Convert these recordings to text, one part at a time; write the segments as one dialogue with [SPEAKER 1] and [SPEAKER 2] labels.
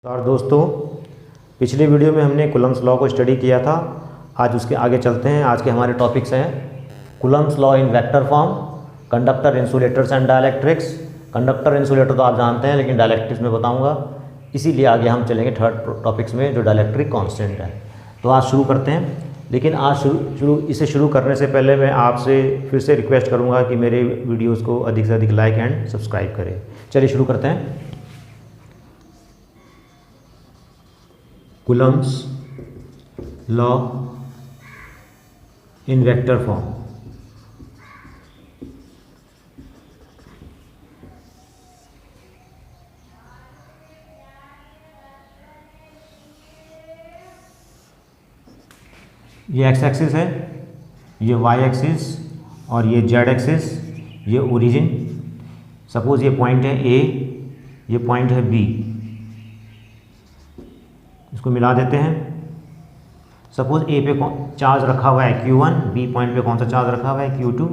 [SPEAKER 1] और दोस्तों, पिछले वीडियो में हमने कूलम्ब्स लॉ को स्टडी किया था। आज उसके आगे चलते हैं। आज के हमारे टॉपिक्स हैं Coulomb's law in vector form, conductor, insulators and dielectrics. Conductor insulator तो आप जानते हैं, लेकिन डाइलेक्ट्रिक्स में बताऊंगा, इसीलिए आगे हम चलेंगे थर्ड टॉपिक्स में जो डाइलेक्ट्रिक कांस्टेंट है। तो आज शुरू करते हैं। लेकिन आज इसे शुरू करने से पहले मैं आपसे फिर से रिक्वेस्ट करूँगा कि मेरे वीडियोज़ को अधिक से अधिक लाइक एंड सब्सक्राइब करें। चलिए शुरू करते हैं। Coulomb's law in vector form. ये एक्स एक्सिस है, ये वाई एक्सिस और ये जेड एक्सिस, ये ओरिजिन। सपोज ये पॉइंट है ए, ये पॉइंट है बी, इसको मिला देते हैं। सपोज ए पे चार्ज रखा हुआ है Q1, बी पॉइंट पे कौन सा चार्ज रखा हुआ है Q2,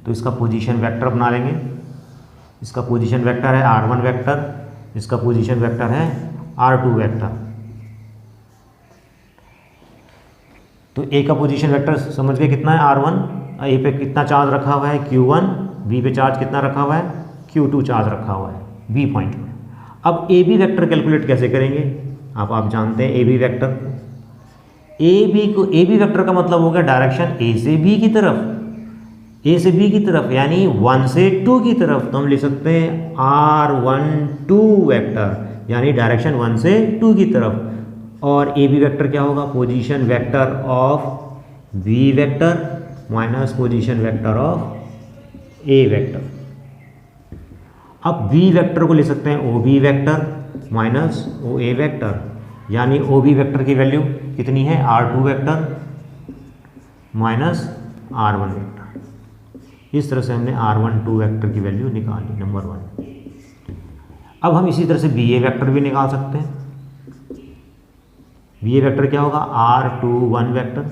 [SPEAKER 1] तो इसका पोजीशन वेक्टर बना लेंगे। इसका पोजीशन वेक्टर है R1 वेक्टर, इसका पोजीशन वेक्टर है R2 वेक्टर। तो ए का पोजीशन वेक्टर समझ गए कितना है R1, ए पे कितना चार्ज रखा हुआ है Q1, बी पे चार्ज कितना रखा हुआ है Q2 चार्ज रखा हुआ है बी पॉइंट में। अब ए बी वेक्टर कैलकुलेट कैसे करेंगे? आप जानते हैं A B vector. A B vector का मतलब हो गया डायरेक्शन ए से बी की तरफ, ए से बी की तरफ, यानी 1 से 2 की तरफ। तो हम लिख सकते हैं R12 वेक्टर, यानी डायरेक्शन 1 से 2 की तरफ। और ए बी वेक्टर क्या होगा? Position vector of B vector minus position vector of A vector. अब बी वेक्टर को लिख सकते हैं O B vector minus O A vector, यानी ओ बी वेक्टर की वैल्यू कितनी है? R2 vector minus R1 vector. इस तरह से हमने R12 वेक्टर की वैल्यू निकाली, नंबर 1। अब हम इसी तरह से बी ए वेक्टर भी निकाल सकते हैं। बी ए वेक्टर क्या होगा? R21 vector.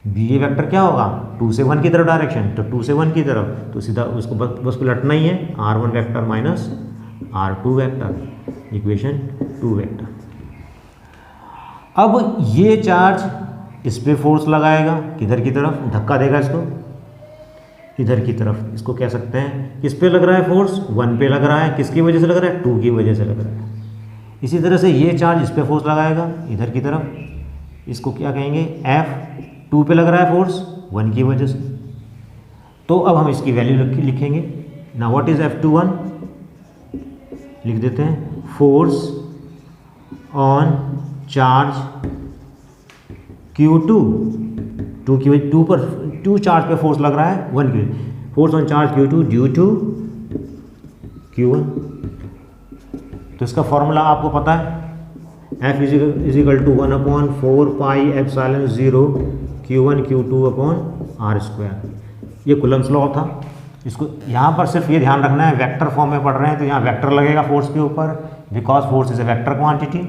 [SPEAKER 1] बी ए वेक्टर क्या होगा? 2 से 1 की तरफ डायरेक्शन, तो 2 से 1 की तरफ, तो सीधा उसको बस पलटना ही है। R1 vector minus R2 vector, equation 2 vector. अब ये चार्ज इस पे फोर्स लगाएगा, किधर की तरफ? धक्का देगा इसको इधर की तरफ। इसको कह सकते हैं किस पे लग रहा है फोर्स? 1 पे लग रहा है। किसकी वजह से लग रहा है? 2 की वजह से लग रहा है। इसी तरह से ये चार्ज इस पे फोर्स लगाएगा इधर की तरफ। इसको क्या कहेंगे? F2 पे लग रहा है फोर्स 1 की वजह से। तो अब हम इसकी वैल्यू लिखेंगे ना। What is F21? लिख देते हैं force on charge Q2, 2 charge पे फोर्स लग रहा है 1 की। Force on charge Q2 due to Q1। तो इसका फॉर्मूला आपको पता है, F = 1/4 pi epsilon 0 Q1 Q2/R²। ये कूलम्ब्स लॉ था। इसको यहाँ पर सिर्फ ये ध्यान रखना है, वेक्टर फॉर्म में पढ़ रहे हैं तो यहाँ वेक्टर लगेगा फोर्स के ऊपर, because force is a vector quantity.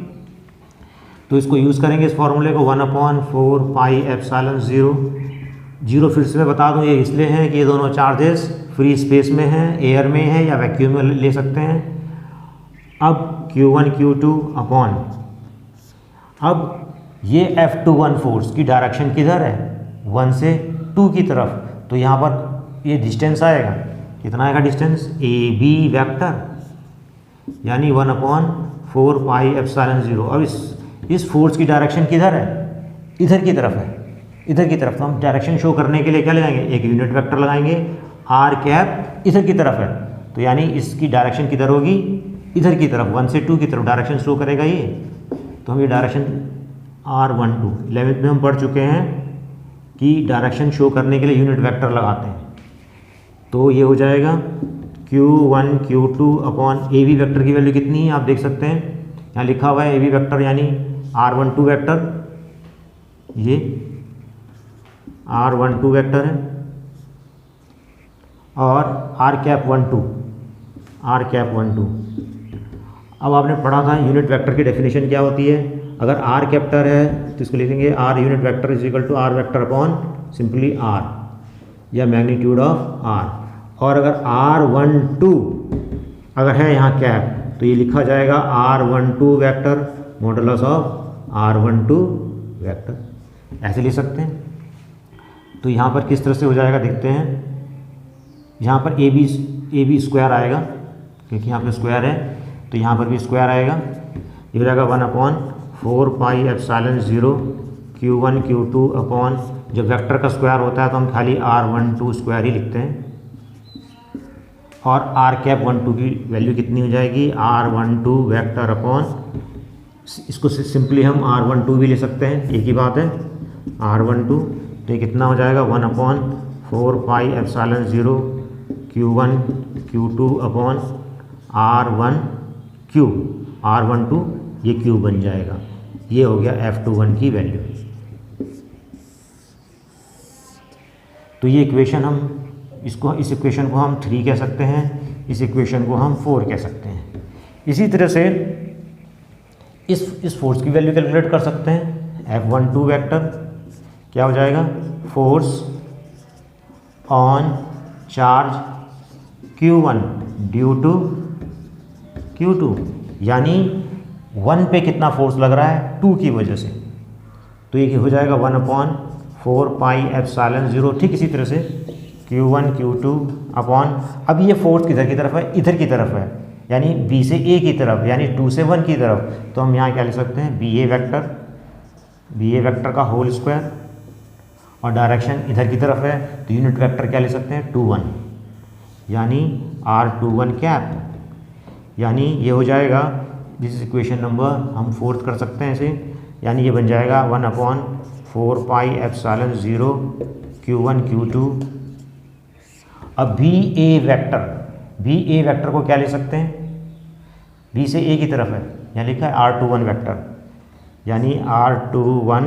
[SPEAKER 1] तो इसको यूज़ करेंगे इस फॉर्मूले को, 1/4 पाई एप्सिलॉन 0 फिर से मैं बता दूँ, ये इसलिए है कि ये दोनों चार्जेस फ्री स्पेस में हैं, एयर में है या वैक्यूम में ले सकते हैं। अब Q1 Q2 अपॉन, अब ये F21 फोर्स की डायरेक्शन किधर है? 1 से 2 की तरफ। तो यहाँ पर ये डिस्टेंस आएगा, कितना आएगा डिस्टेंस? ए बी वेक्टर, यानी 1/4 पाई एप्सिलॉन 0। अब इस फोर्स की डायरेक्शन किधर है? इधर की तरफ है, इधर की तरफ। तो हम डायरेक्शन शो करने के लिए क्या लगाएंगे? एक यूनिट वेक्टर लगाएंगे, आर कैप इधर की तरफ है, तो यानी इसकी डायरेक्शन किधर होगी? इधर की तरफ, 1 से 2 की तरफ डायरेक्शन शो करेगा ये। तो हम ये डायरेक्शन R12 11th में हम पढ़ चुके हैं कि डायरेक्शन शो करने के लिए यूनिट वेक्टर लगाते हैं। तो ये हो जाएगा Q1 Q2 upon A B vector की वैल्यू कितनी है आप देख सकते हैं, यहाँ लिखा हुआ है ए बी वेक्टर यानी R12 वेक्टर, ये R12 वेक्टर है, और R12। अब आपने पढ़ा था यूनिट वेक्टर की डेफिनेशन क्या होती है। अगर R कैपिटल है तो इसको लिखेंगे R unit vector = R vector upon simply R, या मैग्नीट्यूड ऑफ R। और अगर R12 अगर है यहाँ कैप तो ये लिखा जाएगा R12 vector modulus of R12 vector, ऐसे लिख सकते हैं। तो यहाँ पर किस तरह से हो जाएगा देखते हैं। यहाँ पर ए बी स्क्वायर आएगा, क्योंकि यहाँ पे स्क्वायर है तो यहाँ पर भी स्क्वायर आएगा। ये हो जाएगा 1/4 pi epsilon 0 Q1 Q2 upon, जब वेक्टर का स्क्वायर होता है तो हम खाली R12 स्क्वायर ही लिखते हैं। और R12 की वैल्यू कितनी हो जाएगी, R12 वेक्टर अपॉन, इसको सिंपली हम R12 भी ले सकते हैं, एक ही बात है R12। तो ये कितना हो जाएगा 1/4 pi epsilon 0 Q1 Q2 upon R12 ये Q बन जाएगा। ये हो गया F21 की वैल्यू। तो ये इक्वेशन हम इस इक्वेशन को हम 3 कह सकते हैं, इस इक्वेशन को हम 4 कह सकते हैं। इसी तरह से इस फोर्स की वैल्यू कैलकुलेट कर सकते हैं। F12 वेक्टर क्या हो जाएगा, force on charge Q1 due to Q2, यानी 1 पे कितना फोर्स लग रहा है, 2 की वजह से। तो ये हो जाएगा 1/4 पाई एप्सिलॉन 0। ठीक इसी तरह से Q1 Q2 अपॉन, अब ये फोर्स किधर की तरफ है, इधर की तरफ है, यानी B से A की तरफ, यानी 2 से 1 की तरफ। तो हम यहाँ क्या लिख सकते हैं, BA वेक्टर का होल स्क्वायर, और डायरेक्शन इधर की तरफ है तो यूनिट वेक्टर क्या लिख सकते हैं, 2 1, यानी R21 कैप। यानी ये हो जाएगा, दिस इक्वेशन नंबर हम 4th कर सकते हैं इसे, यानी ये बन जाएगा 1/4 पाई एप्सिलॉन 0 Q1 Q2। अब BA वेक्टर को क्या ले सकते हैं, B से A की तरफ है, यहाँ लिखा है R21 वेक्टर, यानी R21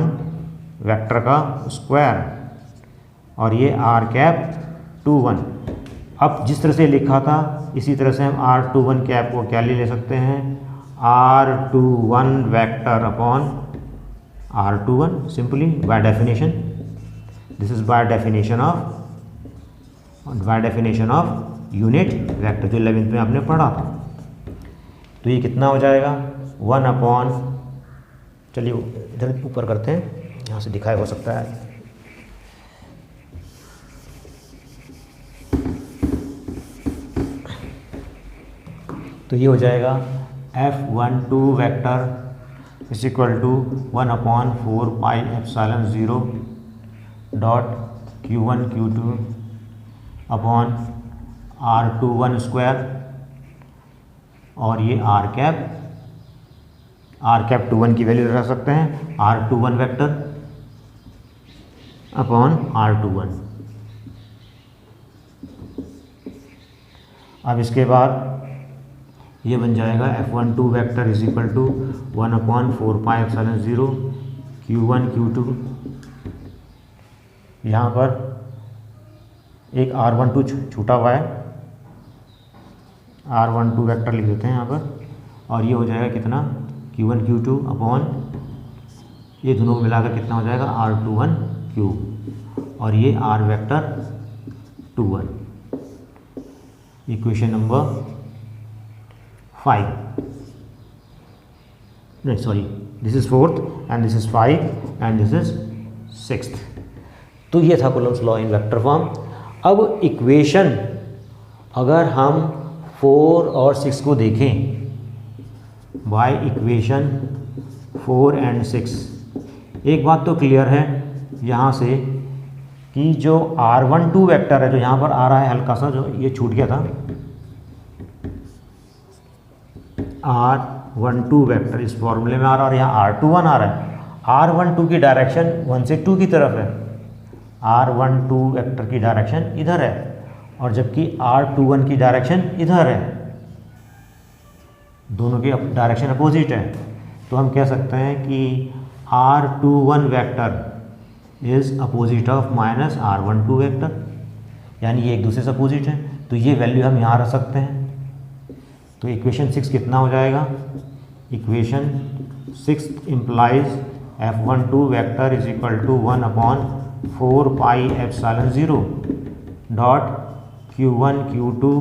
[SPEAKER 1] वेक्टर का स्क्वायर, और ये R21। अब जिस तरह से लिखा था इसी तरह से हम R21 कैप को क्या ले सकते हैं, R21 vector upon R21, simply by definition, this is by definition of unit vector, जो 11th में आपने पढ़ा था। तो ये कितना हो जाएगा 1 अपॉन, चलिए इधर ऊपर करते हैं, यहाँ से दिखाई हो सकता है। तो ये हो जाएगा F12 vector is equal to 1/4 pi epsilon 0 dot Q1 Q2 upon R21 square, और ये R कैप 21 की वैल्यू रख सकते हैं, R21 वेक्टर अपॉन R21। अब इसके बाद ये बन जाएगा F12 vector is equal to 1/4 pi epsilon 0 Q1 Q2। यहाँ पर एक R12 छूटा हुआ है, R12 वेक्टर लिख देते हैं यहाँ पर, और ये हो जाएगा कितना Q1 Q2 अपॉन, ये दोनों को मिलाकर कितना हो जाएगा R21 Q, और ये R वेक्टर 21। इक्वेशन नंबर 5, नहीं sorry, this is 4th and this is 5 and this is 6th। तो ये था Coulomb's law in vector form. अब इक्वेशन अगर हम 4 और 6 को देखें, बाय इक्वेशन 4 एंड 6, एक बात तो क्लियर है यहाँ से कि जो R12 वेक्टर है, जो यहाँ पर आ रहा है हल्का सा, जो ये छूट गया था, R12 वेक्टर इस फॉर्मूले में आ रहा है, और यहाँ R21 आ रहा है। R12 की डायरेक्शन 1 से 2 की तरफ है, R12 वेक्टर की डायरेक्शन इधर है, और जबकि R21 की डायरेक्शन इधर है, दोनों की डायरेक्शन अपोजिट है। तो हम कह सकते हैं कि R21 vector is opposite of minus R12 vector, यानी ये एक दूसरे से अपोजिट है। तो ये वैल्यू हम यहाँ रख सकते हैं। तो इक्वेशन 6 कितना हो जाएगा, equation 6 implies F12 vector is equal to 1/4 pi epsilon 0 dot Q1 Q2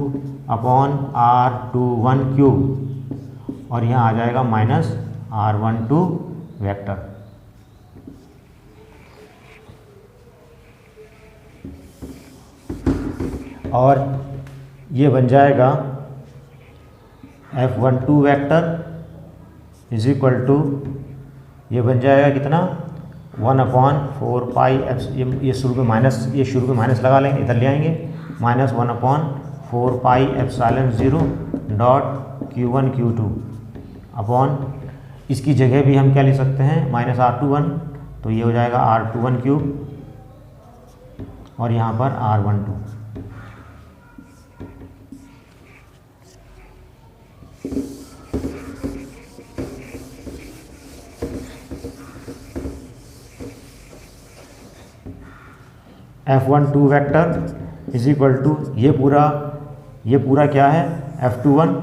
[SPEAKER 1] upon R21 cube, और यहाँ आ जाएगा माइनस R12 वेक्टर। और ये बन जाएगा F12 vector is equal to, ये बन जाएगा कितना 1/4 पाई एफ, ये शुरू में माइनस लगा लेंगे, इधर ले आएंगे, minus 1/4 pi epsilon 0 dot Q1 Q2 upon, इसकी जगह भी हम क्या ले सकते हैं माइनस R21, तो ये हो जाएगा R21 क्यूब और यहाँ पर R12। F12 vector is equal to, ये पूरा क्या है F21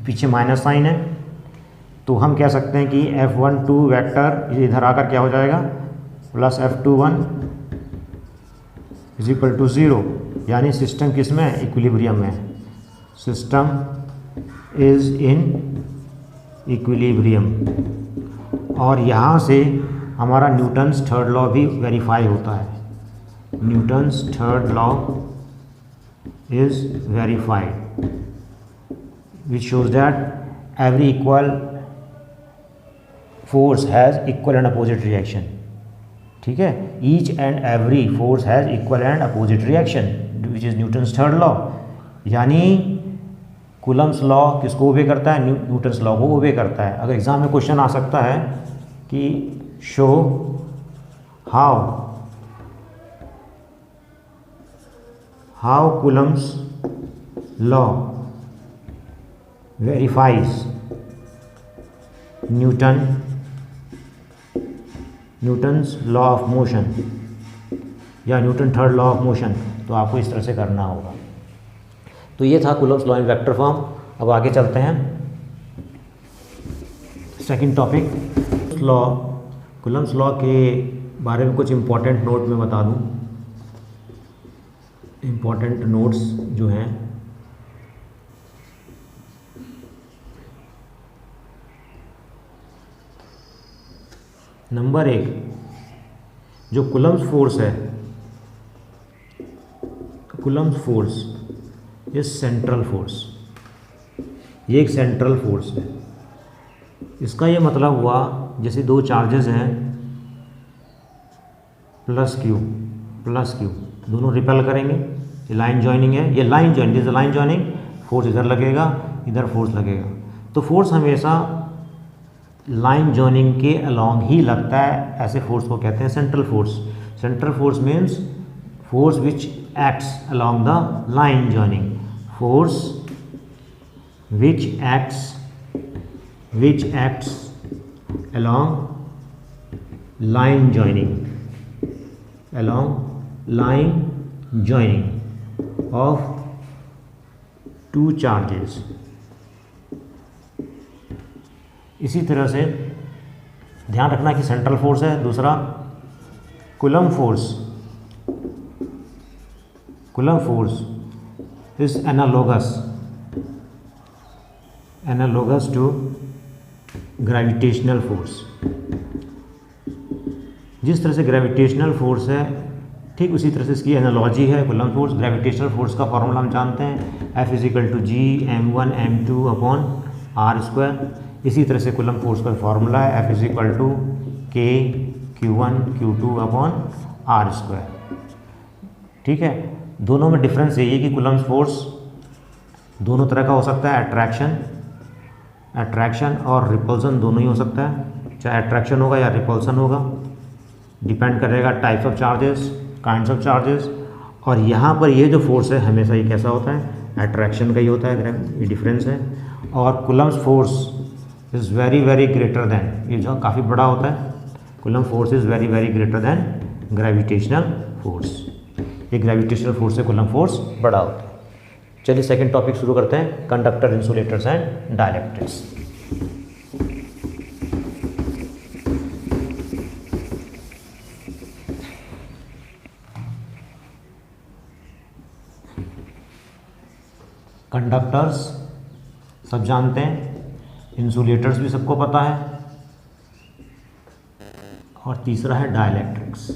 [SPEAKER 1] पीछे माइनस साइन है, तो हम कह सकते हैं कि F12 वेक्टर ये इधर आकर क्या हो जाएगा plus F21 is equal to 0, यानी सिस्टम किस में है, इक्विलिब्रियम में है, सिस्टम इज इन इक्विलिब्रियम। और यहाँ से हमारा न्यूटन्स थर्ड लॉ भी वेरीफाई होता है, Newton's third law is verified which shows that every equal force has equal and opposite reaction. ठीक है, each and every force has equal and opposite reaction which is Newton's third law. यानी Coulomb's law किसको ओबे करता है, Newton's law को ओबे करता है। अगर एग्जाम में क्वेश्चन आ सकता है कि show how Coulomb's law verifies Newton's law of motion या Newton third law of motion, तो आपको इस तरह से करना होगा। तो ये था Coulomb's law in vector form. अब आगे चलते हैं सेकंड टॉपिक, कूलम्स लॉ के बारे में कुछ इम्पोर्टेंट नोट मैं बता दूं। इम्पोर्टेंट नोट्स जो हैं, नंबर 1, जो कूलम्स फोर्स है, कूलम्स फोर्स ये सेंट्रल फोर्स, ये एक सेंट्रल फोर्स है। इसका ये मतलब हुआ जैसे दो चार्जेस हैं प्लस क्यू, दोनों रिपेल करेंगे, ये लाइन जॉइनिंग है, ये लाइन जॉइनिंग, फोर्स इधर लगेगा, इधर फोर्स लगेगा। तो फोर्स हमेशा लाइन जॉइनिंग के अलोंग ही लगता है, ऐसे फोर्स को कहते हैं central force. Central force means force which acts along the line joining, force which acts along line joining of two charges। इसी तरह से ध्यान रखना कि सेंट्रल फोर्स है। दूसरा Coulomb force is analogous to gravitational force. जिस तरह से ग्रेविटेशनल फोर्स है, ठीक उसी तरह से इसकी एनालॉजी है कूलम फोर्स। ग्रेविटेशनल फोर्स का फॉर्मूला हम जानते हैं, F=G(m1m2)/r²। इसी तरह से कूलम फोर्स का फॉर्मूला है F=K(Q1Q2)/r²। ठीक है, दोनों में डिफरेंस यही है कि कूलम फोर्स दोनों तरह का हो सकता है, अट्रैक्शन और रिपल्सन दोनों ही हो सकता है, चाहे अट्रैक्शन होगा या रिपल्सन होगा, डिपेंड करेगा types of charges, kinds of charges. और यहाँ पर ये जो फोर्स है हमेशा ये कैसा होता है, अट्रैक्शन का ही होता है, ये डिफरेंस है। और Coulomb's force is very very greater than, ये जो काफ़ी बड़ा होता है, coulomb force is very very greater than gravitational force. ये ग्रेविटेशनल फोर्स से कूलम फोर्स बड़ा होता है। चलिए सेकंड टॉपिक शुरू करते हैं, conductor, insulators and dielectrics. Conductors सब जानते हैं, इंसुलेटर्स भी सबको पता है, और तीसरा है डाइलेक्ट्रिक्स।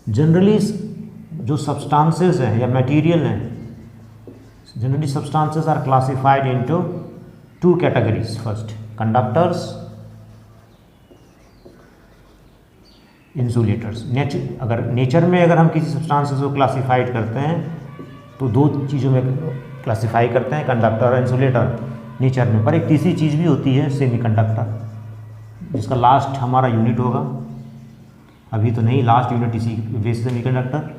[SPEAKER 1] जनरली जो सब्सटेंसेस हैं या मटेरियल हैं, generally substances are classified into two categories. First conductors, insulators. अगर नेचर में अगर हम किसी सब्सटेंसेस को क्लासिफाइड करते हैं तो दो चीज़ों में क्लासिफाई करते हैं, कंडक्टर और इंसुलेटर नेचर में। पर एक तीसरी चीज़ भी होती है सेमीकंडक्टर, जिसका लास्ट हमारा यूनिट होगा, अभी तो नहीं, लास्ट यूनिट इसी बेस सेमीकंडक्टर।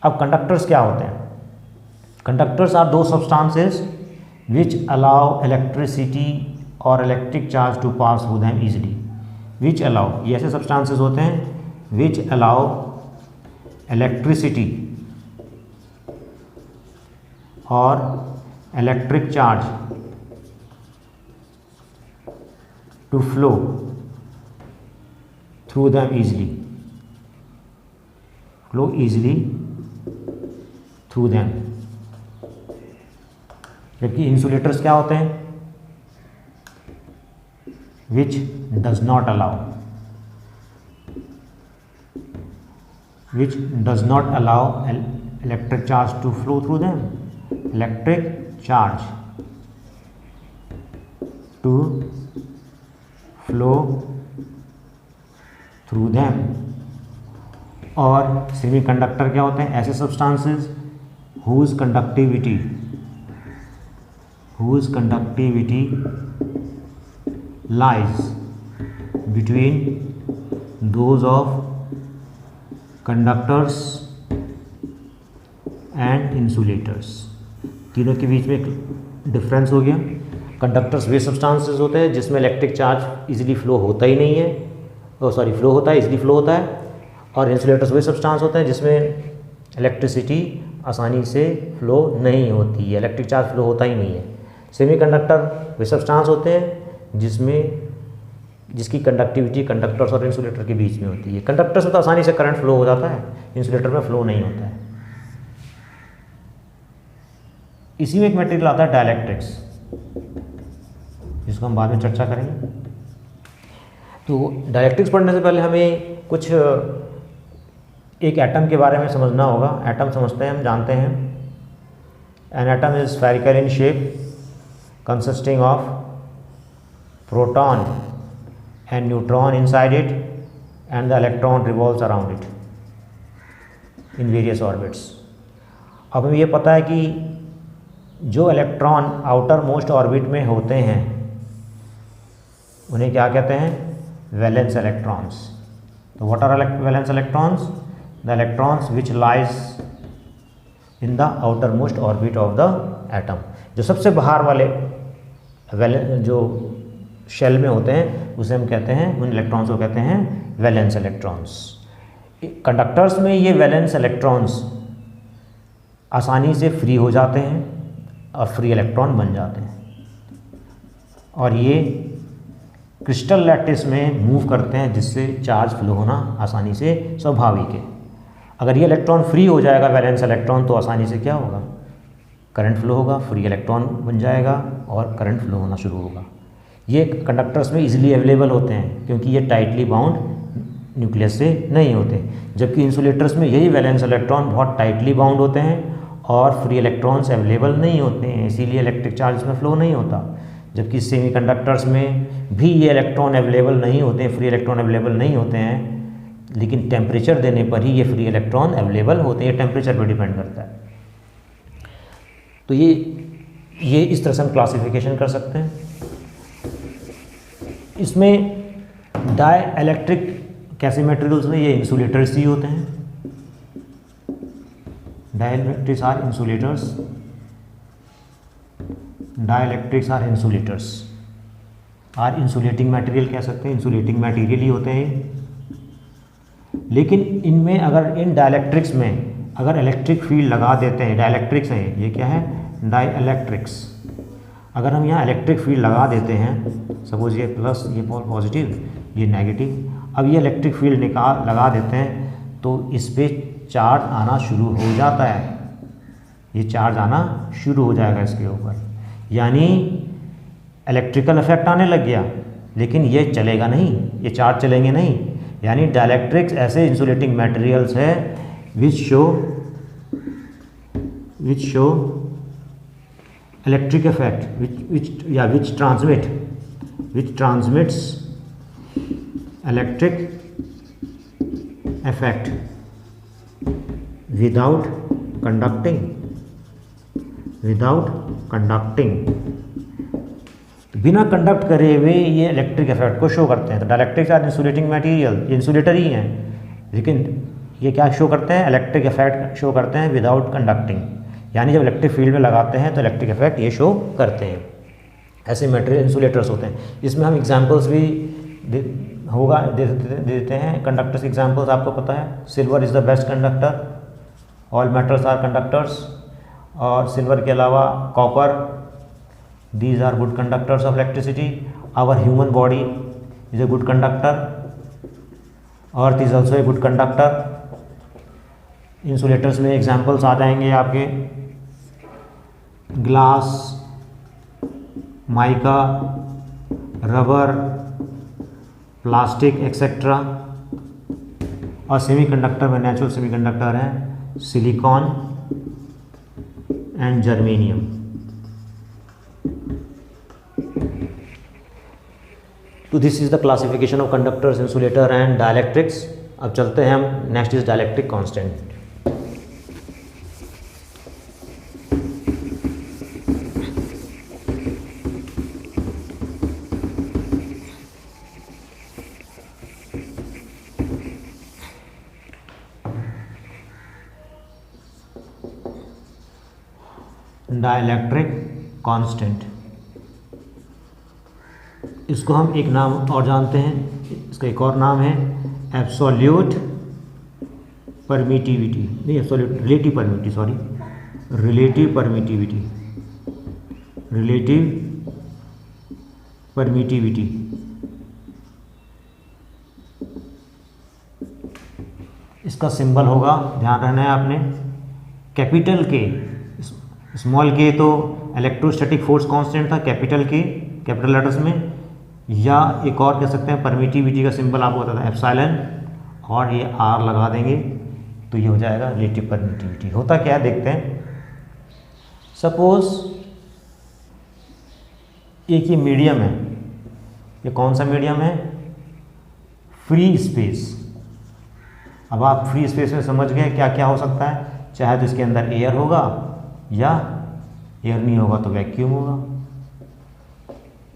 [SPEAKER 1] अब कंडक्टर्स क्या होते हैं? Conductors are those substances which allow electricity और electric charge to pass through them easily. Which allow, ये ऐसे सब्सटेंसेस होते हैं विच अलाउ इलेक्ट्रिसिटी और electric charge to flow through them easily, flow easily through them. जबकि insulators क्या होते हैं? which does not allow electric charge to flow through them, electric charge to flow through them। और semiconductor क्या होते हैं? ऐसे substances whose conductivity lies between those of conductors and insulators। तीनों के बीच में एक डिफरेंस हो गया। कंडक्टर्स वे सब्सटेंसेस होते हैं जिसमें इलेक्ट्रिक चार्ज इजीली फ्लो होता ही नहीं है, फ्लो होता है, इजीली फ्लो होता है। और इंसुलेटर्स वे सब्सटेंस होते हैं जिसमें इलेक्ट्रिसिटी आसानी से फ्लो नहीं होती है, इलेक्ट्रिक चार्ज फ्लो होता ही नहीं है। सेमीकंडक्टर वे सब्सटेंस होते हैं जिसकी कंडक्टिविटी कंडक्टर्स और इंसुलेटर के बीच में होती है। कंडक्टर्स में तो आसानी से करंट फ्लो हो जाता है, इंसुलेटर में फ्लो नहीं होता है। इसी में एक मटेरियल आता है डाइलेक्ट्रिक्स, जिसको हम बाद में चर्चा करेंगे। तो डाइलेक्ट्रिक्स पढ़ने से पहले हमें कुछ एक एटम के बारे में समझना होगा। एटम समझते हैं, हम जानते हैं an atom is spherical in shape consisting of proton and neutron inside it and the electron revolves around it in various orbits। अब हमें ये पता है कि जो इलेक्ट्रॉन आउटर मोस्ट ऑर्बिट में होते हैं उन्हें क्या कहते हैं? Valence electrons. तो what are valence electrons? The electrons which lies in the outermost orbit of the atom. जो सबसे बाहर वाले जो शेल में होते हैं उसे हम कहते हैं, उन इलेक्ट्रॉन्स को कहते हैं वैलेंस इलेक्ट्रॉन्स। कंडक्टर्स में ये वैलेंस इलेक्ट्रॉन्स आसानी से फ्री हो जाते हैं और फ्री इलेक्ट्रॉन बन जाते हैं, और ये क्रिस्टल लैटिस में मूव करते हैं, जिससे चार्ज फ्लो होना आसानी से स्वाभाविक है। अगर ये इलेक्ट्रॉन फ्री हो जाएगा, वैलेंस इलेक्ट्रॉन, तो आसानी से क्या होगा? करंट फ्लो होगा, फ्री इलेक्ट्रॉन बन जाएगा और करंट फ्लो होना शुरू होगा। ये कंडक्टर्स में इजीली अवेलेबल होते हैं क्योंकि ये टाइटली बाउंड न्यूक्लियस से नहीं होते, जबकि इंसुलेटर्स में यही वैलेंस इलेक्ट्रॉन बहुत टाइटली बाउंड होते हैं और फ्री इलेक्ट्रॉन्स अवेलेबल नहीं होते हैं, इसीलिए इलेक्ट्रिक चार्ज में फ्लो नहीं होता। जबकि सेमीकंडक्टर्स में भी ये इलेक्ट्रॉन अवेलेबल नहीं होते हैं, फ्री इलेक्ट्रॉन अवेलेबल नहीं होते हैं, लेकिन टेम्परेचर देने पर ही ये फ्री इलेक्ट्रॉन अवेलेबल होते हैं। ये टेम्परेचर पर डिपेंड करता है। तो ये इस तरह से हम क्लासिफिकेशन कर सकते हैं। इसमें डाई इलेक्ट्रिक कैसे मटेरियल्स में ये इंसुलेटर्स ही होते हैं। Dielectrics are insulators, dielectrics are insulators, are insulating material कह सकते हैं, इंसुलेटिंग मटेरियल ही होते हैं। लेकिन इनमें अगर इन डाइलेक्ट्रिक्स में अगर इलेक्ट्रिक फील्ड लगा देते हैं, डाइलेक्ट्रिक्स हैं, ये क्या है? डाइलेक्ट्रिक्स। अगर हम यहाँ इलेक्ट्रिक फील्ड लगा देते हैं, सपोज ये प्लस, ये पॉजिटिव, ये नेगेटिव, अब ये इलेक्ट्रिक फील्ड लगा देते हैं, तो इस पर चार्ज आना शुरू हो जाता है, ये चार्ज आना शुरू हो जाएगा इसके ऊपर, यानी इलेक्ट्रिकल इफेक्ट आने लग गया, लेकिन ये चलेगा नहीं, ये चार्ज चलेंगे नहीं। यानी डाइलेक्ट्रिक्स ऐसे इंसुलेटिंग मटेरियल्स है which show electric effect which transmits electric effect without conducting, बिना कंडक्ट करे हुए ये इलेक्ट्रिक इफेक्ट को शो करते हैं। तो dielectrics are insulating material, insulator ही हैं, लेकिन ये क्या शो करते हैं, इलेक्ट्रिक इफेक्ट शो करते हैं विदाउट कंडक्टिंग, यानी जब इलेक्ट्रिक फील्ड में लगाते हैं तो इलेक्ट्रिक इफेक्ट ये शो करते हैं। ऐसे मटेरियल इंसुलेटर्स होते हैं। इसमें हम एग्जांपल्स भी दे देते हैं। कंडक्टर्स के एग्जांपल्स आपको पता है, silver is the best conductor, all metals are conductors, और सिल्वर के अलावा copper, these are good conductors of electricity. Our human body is a good conductor, earth is also a good conductor. Insulators में examples आ जाएंगे आपके glass, mica, rubber, plastic etcetera. और semiconductor में natural semiconductor हैं silicon and germanium. तो this is the classification of conductors, insulator and dielectrics. अब चलते हैं हम, next is dielectric constant. Dielectric constant, इसको हम एक नाम और जानते हैं, इसका एक और नाम है एब्सोल्यूट परमिटिविटी, नहीं absolute, relative permittivity, sorry, relative permittivity. इसका सिंबल होगा, ध्यान रखना है आपने, कैपिटल के, स्मॉल के तो इलेक्ट्रोस्टैटिक फोर्स कांस्टेंट था, कैपिटल के, कैपिटल लेटर्स में, या एक और कह सकते हैं परमिटिविटी का सिंबल आपको पता था एप्सिलॉन, और ये आर लगा देंगे तो ये हो जाएगा रिलेटिव परमिटिविटी। होता क्या है देखते हैं। सपोज एक ये मीडियम है, ये कौन सा मीडियम है, फ्री स्पेस। अब आप फ्री स्पेस में समझ गए क्या क्या हो सकता है, चाहे तो इसके अंदर एयर होगा, या एयर नहीं होगा तो वैक्यूम होगा।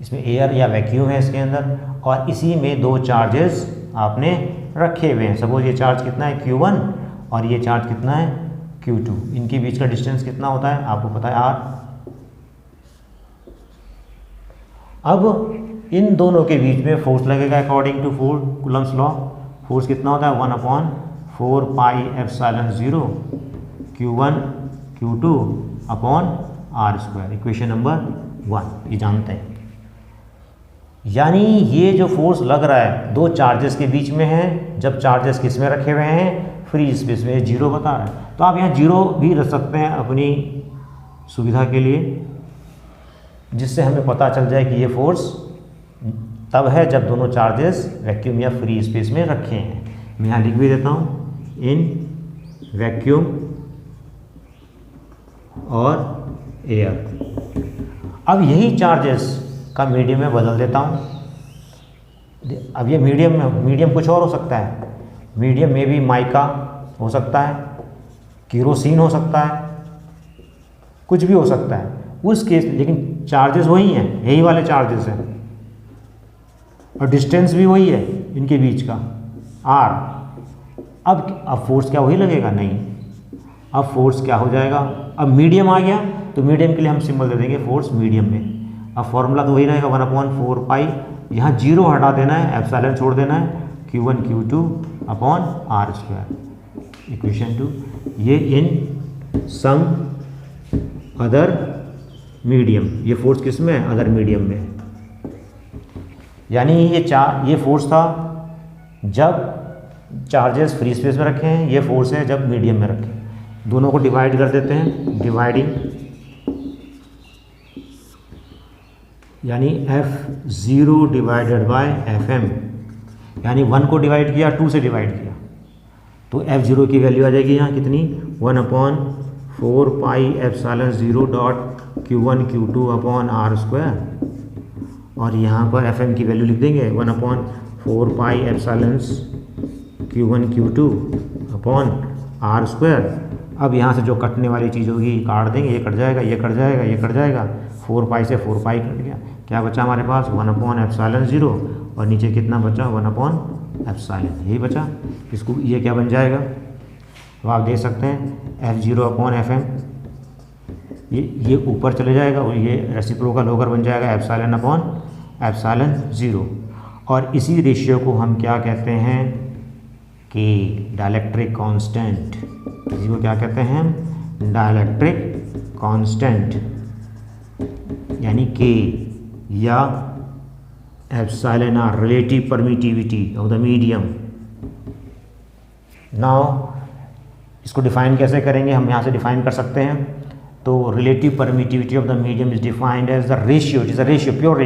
[SPEAKER 1] इसमें एयर या वैक्यूम है इसके अंदर, और इसी में दो चार्जेस आपने रखे हुए हैं। सपोज ये चार्ज कितना है Q1 और ये चार्ज कितना है Q2, इनके बीच का डिस्टेंस कितना होता है आपको पता है R। अब इन दोनों के बीच में फोर्स लगेगा according to Coulomb's law. Force कितना होता है 1/4 pi epsilon 0 Q1 Q2 upon R², equation number 1 ये जानते हैं। यानी ये जो फोर्स लग रहा है दो चार्जेस के बीच में है, जब चार्जेस किस में रखे हुए हैं, फ्री स्पेस में, जीरो बता रहा है। तो आप यहाँ जीरो भी रख सकते हैं अपनी सुविधा के लिए, जिससे हमें पता चल जाए कि ये फोर्स तब है जब दोनों चार्जेस वैक्यूम या फ्री स्पेस में रखे हैं। मैं यहाँ लिख भी देता हूँ, इन वैक्यूम और एयर। अब यही चार्जेस का मीडियम में बदल देता हूँ। अब ये मीडियम कुछ और हो सकता है, मीडियम में भी माइका हो सकता है, केरोसिन हो सकता है, कुछ भी हो सकता है उस केस, लेकिन चार्जेस वही हैं, यही वाले चार्जेस हैं, और डिस्टेंस भी वही है इनके बीच का R। अब फोर्स क्या वही लगेगा, नहीं, अब फोर्स क्या हो जाएगा, अब मीडियम आ गया तो मीडियम के लिए हम सिंबल दे देंगे फोर्स मीडियम में। अब फॉर्मूला तो वही रहेगा 1/4 पाई, यहाँ जीरो हटा देना है, एप्सिलॉन छोड़ देना है, Q1 Q2 upon R², equation 2। ये इन सम अदर मीडियम, ये फोर्स किस में है, अदर मीडियम में। यानी ये फोर्स था जब चार्जेस फ्री स्पेस में रखे हैं, ये फोर्स है जब मीडियम में रखें। दोनों को डिवाइड कर देते हैं, डिवाइडिंग, यानी F0 डिवाइडेड बाय FM, यानी 1 को डिवाइड किया, 2 से डिवाइड किया, तो F0 की वैल्यू आ जाएगी यहाँ कितनी, 1/4 pi epsilon 0 dot Q1 Q2 upon R square, और यहाँ पर FM की वैल्यू लिख देंगे 1/4 pi epsilon Q1 Q2 upon R square. अब यहाँ से जो कटने वाली चीज़ होगी काट देंगे, ये कट जाएगा, ये कट जाएगा, ये कट जाएगा, 4 पाई से 4 पाई कट गया, क्या बचा हमारे पास 1/ε0, और नीचे कितना बचा 1/ε, यही बचा। इसको ये क्या बन जाएगा, तो आप देख सकते हैं F0/FM, ये ऊपर चले जाएगा और ये रेसिप्रोकल होकर बन जाएगा ε/ε0, और इसी रेशियो को हम क्या कहते हैं, के डाइलेक्ट्रिक कांस्टेंट, इसी को क्या कहते हैं, डाइलेक्ट्रिक कांस्टेंट, यानी के या epsilon R, relative permittivity of the medium. Now इसको डिफाइन कैसे करेंगे, हम यहाँ से डिफाइन कर सकते हैं। तो relative permittivity of the medium is defined as the ratio, it is a ratio, pure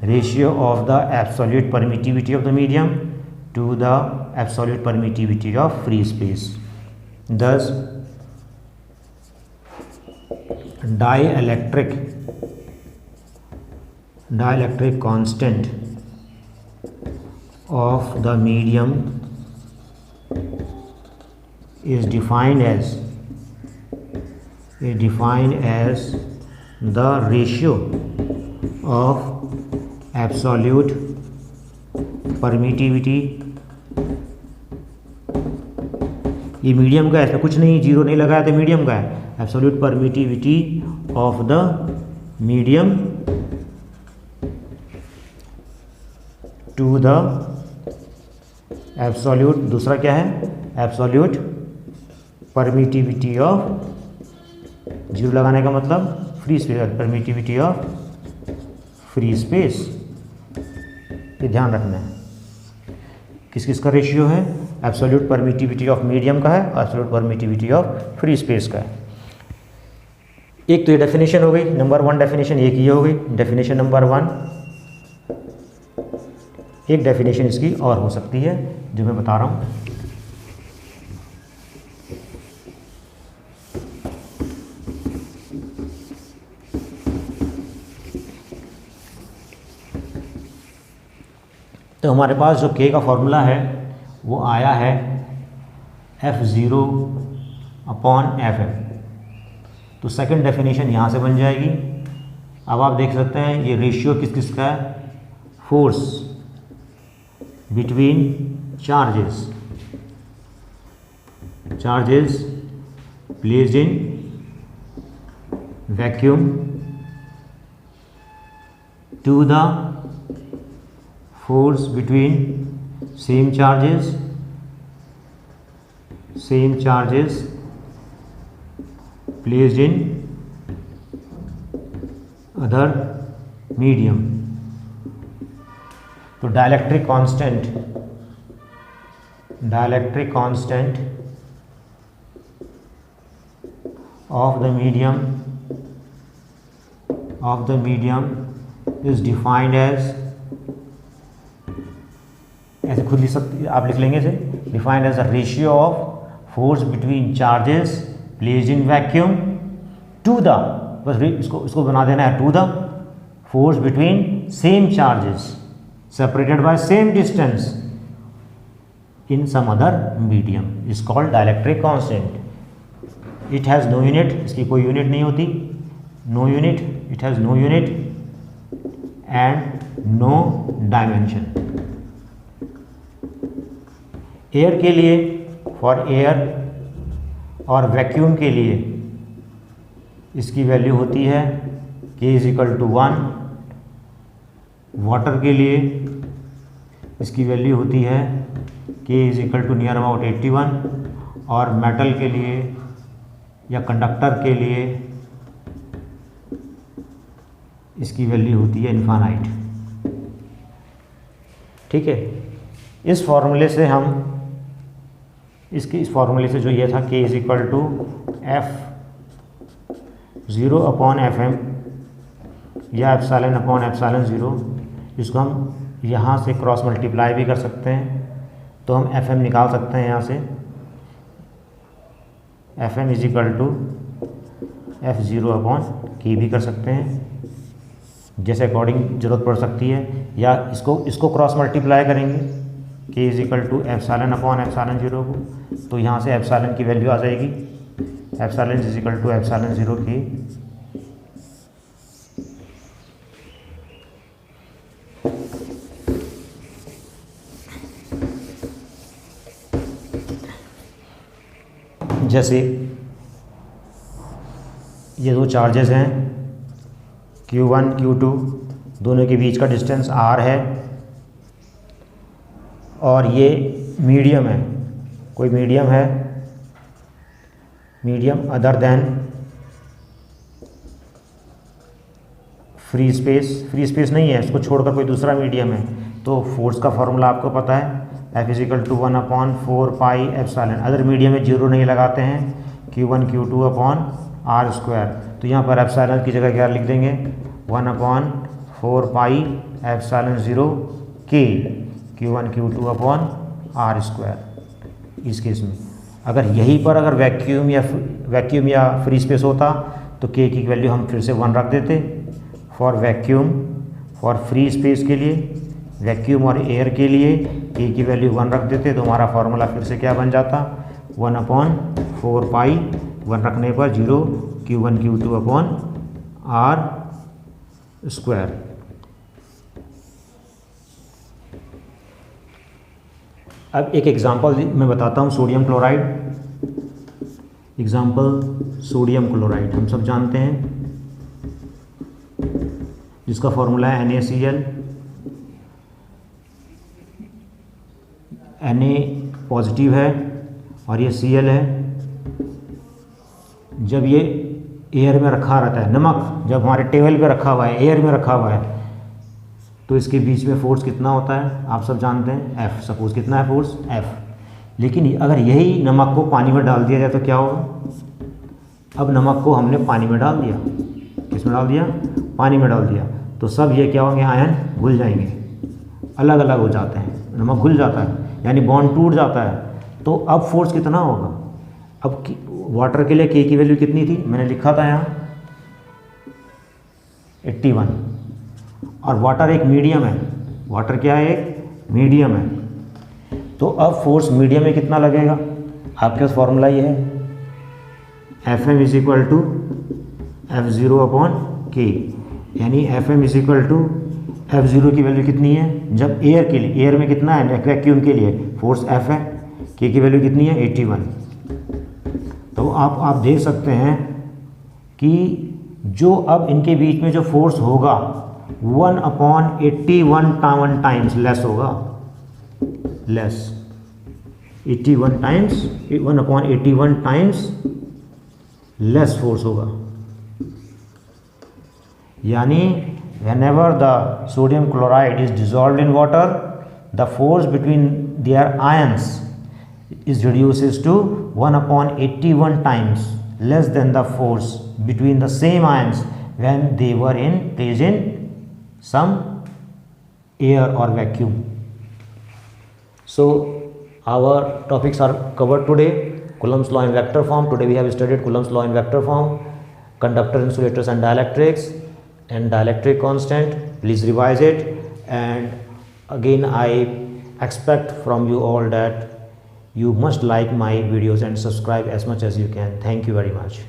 [SPEAKER 1] ratio of the absolute permittivity of the medium to the absolute permittivity of free space. Thus, dielectric constant of the medium is defined as the ratio of absolute permittivity, ये medium का है, इसमें कुछ नहीं, zero नहीं लगाया तो medium का है, absolute permittivity of the medium to the absolute, दूसरा क्या है, एब्सोल्यूट परमिटिविटी ऑफ, जीरो लगाने का मतलब free space, permittivity of free space, ये ध्यान रखना है। किस किस का रेशियो है, एब्सोल्यूट परमिटिविटी ऑफ मीडियम का है और absolute permittivity of free space का है। एक तो ये डेफिनेशन हो गई, नंबर 1 डेफिनेशन एक ही हो गई, डेफिनेशन नंबर 1। एक डेफिनेशन इसकी और हो सकती है जो मैं बता रहा हूँ। तो हमारे पास जो K का फॉर्मूला है वो आया है F0/FM, तो सेकंड डेफिनेशन यहाँ से बन जाएगी। अब आप देख सकते हैं ये रेशियो किस किस का है, force between charges placed in vacuum to the force between same charges placed in other medium। तो dielectric constant of the medium is defined as, ऐसे खुद लिख सकते, आप लिख लेंगे इसे, defined as a ratio of force between charges placed in vacuum to the, बस इसको बना देना है, to the force between same charges separated by same distance in some other medium is called dielectric constant. It has no unit, इसकी कोई unit नहीं होती, no unit, it has no unit and no dimension. Air के लिए, for air और vacuum के लिए इसकी वैल्यू होती है K = 1, वाटर के लिए इसकी वैल्यू होती है K = नियर अबाउट 81, और मेटल के लिए या कंडक्टर के लिए इसकी वैल्यू होती है इनफाइनाइट। ठीक है, इस फॉर्मूले से हम इस फॉर्मूले से जो ये था K is equal to F0/Fm या ε/ε0, इसको हम यहाँ से क्रॉस मल्टीप्लाई भी कर सकते हैं, तो हम Fm निकाल सकते हैं यहाँ से। Fm is equal to F0/K भी कर सकते हैं, जैसे अकॉर्डिंग ज़रूरत पड़ सकती है, या इसको क्रॉस मल्टीप्लाई करेंगे K इज इक्वल टू ε/ε0 को, तो यहाँ से एप्सिलॉन की वैल्यू आ जाएगी epsilon is equal to ε/0K। जैसे ये दो चार्जेस हैं Q1 Q2, दोनों के बीच का डिस्टेंस R है, और ये मीडियम है, कोई मीडियम है, medium other than free space नहीं है, इसको छोड़कर कोई दूसरा मीडियम है, तो फोर्स का फॉर्मूला आपको पता है F is equal to 1/4πε। Other medium में जीरो नहीं लगाते हैं, Q1 Q2/R²। तो यहाँ पर एप्सिलॉन की जगह क्या लिख देंगे 1/4πε0K Q1 Q2/R²। इस केस में अगर यहीं पर अगर वैक्यूम या फ्री स्पेस होता तो K की वैल्यू हम फिर से 1 रख देते for vacuum, for free space के लिए, वैक्यूम और एयर के लिए K की वैल्यू 1 रख देते, तो हमारा फार्मूला फिर से क्या बन जाता 1/4π, 1 रखने पर 0 Q1 Q2/R²। अब एक एग्जांपल मैं बताता हूँ, sodium chloride. Example sodium chloride हम सब जानते हैं, जिसका फॉर्मूला है NaCl। Na पॉजिटिव है और ये Cl है। जब ये एयर में रखा रहता है, नमक जब हमारे टेबल पे रखा हुआ है, एयर में रखा हुआ है, तो इसके बीच में फोर्स कितना होता है आप सब जानते हैं, F। सपोज कितना है फोर्स F। लेकिन अगर यही नमक को पानी में डाल दिया जाए तो क्या होगा। अब नमक को हमने पानी में डाल दिया, किस में डाल दिया, पानी में डाल दिया, तो सब ये क्या होंगे, आयन घुल जाएंगे, अलग अलग हो जाते हैं, नमक घुल जाता है, यानी बॉन्ड टूट जाता है। तो अब फोर्स कितना होगा। अब वाटर के लिए K की वैल्यू कितनी थी, मैंने लिखा था यहाँ 81, और वाटर एक मीडियम है, वाटर क्या है, एक मीडियम है। तो अब फोर्स मीडियम में कितना लगेगा, आपके पास फॉर्मूला ये है Fm is equal to F0/K, यानी Fm is equal to F0 की वैल्यू कितनी है, जब एयर के लिए, एयर में कितना है, वैक्यूम के लिए फोर्स F है, K की वैल्यू कितनी है 81। तो आप देख सकते हैं कि जो अब इनके बीच में जो फोर्स होगा 1/81 टाइम्स लेस होगा, less 81 times 1/81 times less force होगा। यानी whenever the sodium chloride is dissolved in water, the force between their ions is reduces to 1/81 times less than the force between the same ions when they were placed in some air or vacuum. So our topics are covered today. Coulomb's law in vector form. Today we have studied Coulomb's law in vector form, conductor, insulators and dielectrics, and dielectric constant. Please revise it, and again I expect from you all that you must like my videos and subscribe as much as you can. Thank you very much.